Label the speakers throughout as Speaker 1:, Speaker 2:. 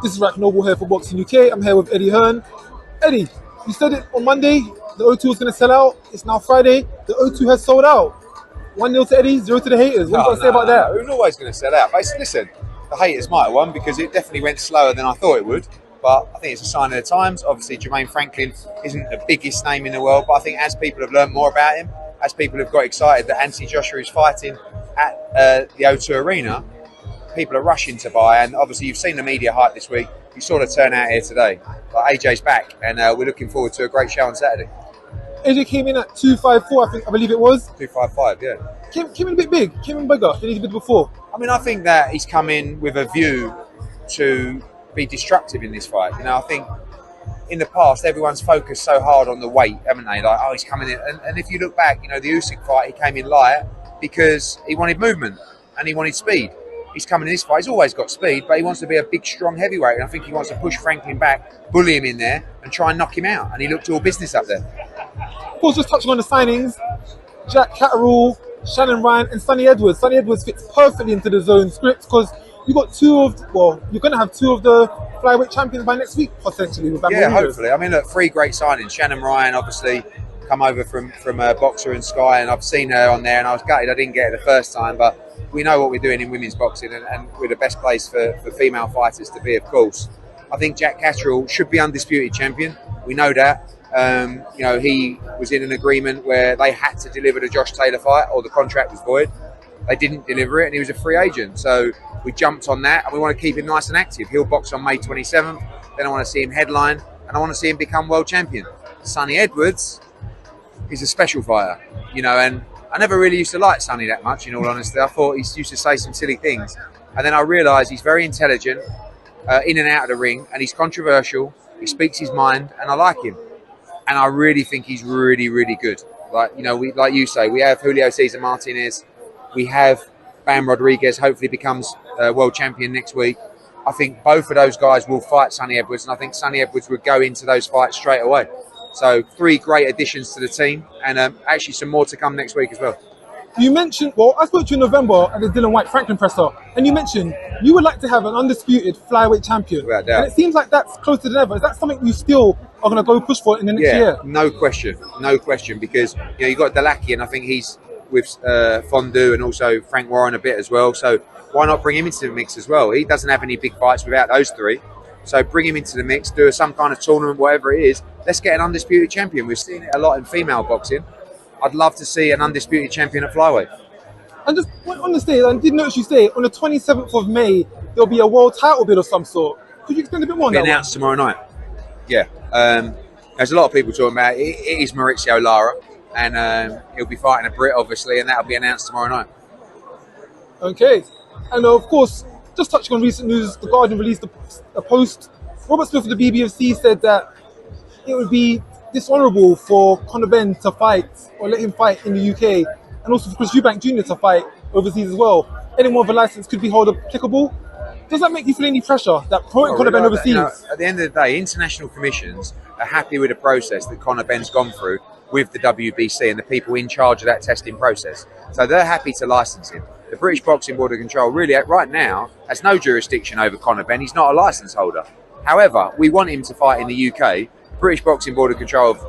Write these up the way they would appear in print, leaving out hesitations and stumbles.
Speaker 1: This is Rack Noble here for Boxing UK. I'm here with Eddie Hearn. Eddie, you said it on Monday, the O2 was going to sell out. It's now Friday. The O2 has sold out. 1-0 to Eddie, 0 to the haters. What do you got to say about that?
Speaker 2: It was always going to sell out. But listen, the haters might have won because it definitely went slower than I thought it would. But I think it's a sign of the times. Obviously, Jermaine Franklin isn't the biggest name in the world. But I think as people have learned more about him, as people have got excited that Anthony Joshua is fighting at the O2 Arena, people are rushing to buy. And obviously, you've seen the media hype this week. You saw the turnout here today. But AJ's back, and we're looking forward to a great show on Saturday.
Speaker 1: AJ came in at 254, I believe it was.
Speaker 2: 255, yeah.
Speaker 1: Came in a bit big, came in bigger than he did before.
Speaker 2: I mean, I think that he's come in with a view to be destructive in this fight. You know, I think in the past, everyone's focused so hard on the weight, haven't they? Like, oh, he's coming in. And if you look back, you know, the Usyk fight, he came in light because he wanted movement and he wanted speed. He's coming in this fight, he's always got speed, but he wants to be a big, strong heavyweight. And I think he wants to push Franklin back, bully him in there, and try and knock him out. And he looked all business up there.
Speaker 1: Of course, just touching on the signings, Jack Catterall, Shannon Ryan, and Sonny Edwards. Sonny Edwards fits perfectly into the zone script because you're going to have two of the flyweight champions by next week, potentially. With
Speaker 2: yeah, hopefully. I mean, look, 3 great signings. Shannon Ryan, obviously, come over from Boxer and Sky, and I've seen her on there, and I was gutted I didn't get it the first time, but we know what we're doing in women's boxing, and we're the best place for female fighters to be, of course. I think Jack Catterall should be undisputed champion. We know that. You know, he was in an agreement where they had to deliver the Josh Taylor fight or the contract was void. They didn't deliver it, and he was a free agent. So we jumped on that, and we want to keep him nice and active. He'll box on May 27th. Then I want to see him headline, and I want to see him become world champion. Sonny Edwards is a special fighter, you know, and I never really used to like Sonny that much, in all honesty. I thought he used to say some silly things. And then I realised he's very intelligent, in and out of the ring, and he's controversial. He speaks his mind, and I like him. And I really think he's really, really good. Like, you know, like you say, we have Julio Cesar Martinez. We have Bam Rodriguez, hopefully becomes world champion next week. I think both of those guys will fight Sonny Edwards, and I think Sonny Edwards would go into those fights straight away. So 3 great additions to the team, and actually some more to come next week as well.
Speaker 1: You mentioned, well, I spoke to you in November at the Dylan White Franklin presser, and you mentioned you would like to have an undisputed flyweight champion.
Speaker 2: Without doubt.
Speaker 1: And it seems like that's closer than ever. Is that something you still are going to go push for in the next year?
Speaker 2: No question, because you know, you've got Dalaki, and I think he's with Fondue and also Frank Warren a bit as well. So why not bring him into the mix as well? He doesn't have any big fights without those 3. So bring him into the mix, do some kind of tournament, whatever it is. Let's get an undisputed champion. We've seen it a lot in female boxing. I'd love to see an undisputed champion at flyweight.
Speaker 1: And just on the stage, I did notice you say on the 27th of May, there'll be a world title bid of some sort. Could you explain a bit more on that?
Speaker 2: It'll be announced tomorrow night. Yeah. There's a lot of people talking about it. It is Maurizio Lara, and he'll be fighting a Brit, obviously, and that'll be announced tomorrow night.
Speaker 1: Okay. And of course, just touching on recent news, The Guardian released a post. Robert Smith of the BBFC said that it would be dishonourable for Conor Benn to fight, or let him fight in the UK, and also for Chris Eubank Jr. to fight overseas as well. Anyone with a licence could be held applicable. Does that make you feel any pressure that promoting Conor Benn overseas?
Speaker 2: You know, at the end of the day, international commissions are happy with the process that Conor Benn's gone through with the WBC and the people in charge of that testing process. So they're happy to licence him. The British Boxing Board of Control really, right now, has no jurisdiction over Conor Benn. He's not a licence holder. However, we want him to fight in the UK. British Boxing Board of Control have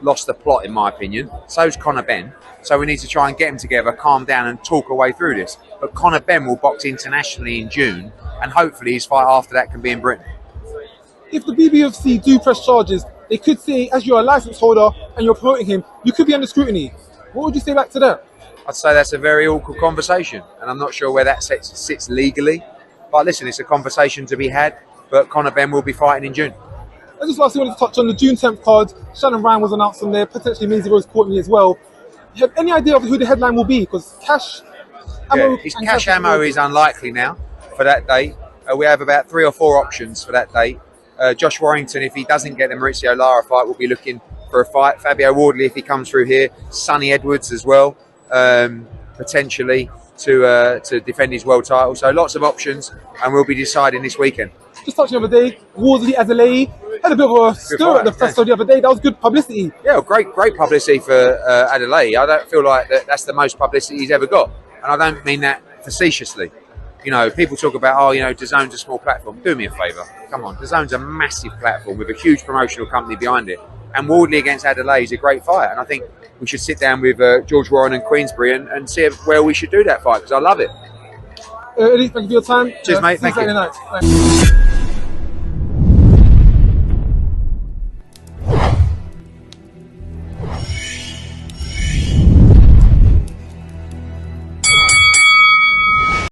Speaker 2: lost the plot, in my opinion. So's Conor Benn. So we need to try and get them together, calm down, and talk our way through this. But Conor Benn will box internationally in June, and hopefully his fight after that can be in Britain.
Speaker 1: If the BBFC do press charges, they could say, as you're a licence holder and you're promoting him, you could be under scrutiny. What would you say back to that?
Speaker 2: I'd say that's a very awkward conversation, and I'm not sure where that sits legally. But listen, it's a conversation to be had, but Conor Benn will be fighting in June.
Speaker 1: I just lastly wanted to touch on the June 10th card. Shannon Ryan was announced on there, potentially Maisie Rose Courtney as well. You have any idea of who the headline will be? Because Cash Ammo...
Speaker 2: Yeah, Cash Ammo is unlikely now for that date. We have about 3 or 4 options for that date. Josh Warrington, if he doesn't get the Maurizio Lara fight, will be looking for a fight. Fabio Wardley, if he comes through here. Sonny Edwards as well, potentially to defend his world title. So lots of options, and we'll be deciding this weekend.
Speaker 1: Just touching the other day, Wardley Azalea had a bit of a stir at the festival the other day. That was good publicity.
Speaker 2: Yeah, well, great publicity for Adelaide. I don't feel like that's the most publicity he's ever got, and I don't mean that facetiously. You know, people talk about, oh, you know, DAZN's a small platform. Do me a favour. Come on, DAZN's a massive platform with a huge promotional company behind it. And Wardley against Adelaide is a great fight. And I think we should sit down with George Warren and Queensbury and see where we should do that fight, because I love it.
Speaker 1: Eddie, thank you for your time.
Speaker 2: Cheers, mate. Thank you.
Speaker 1: Saturday night. Thanks.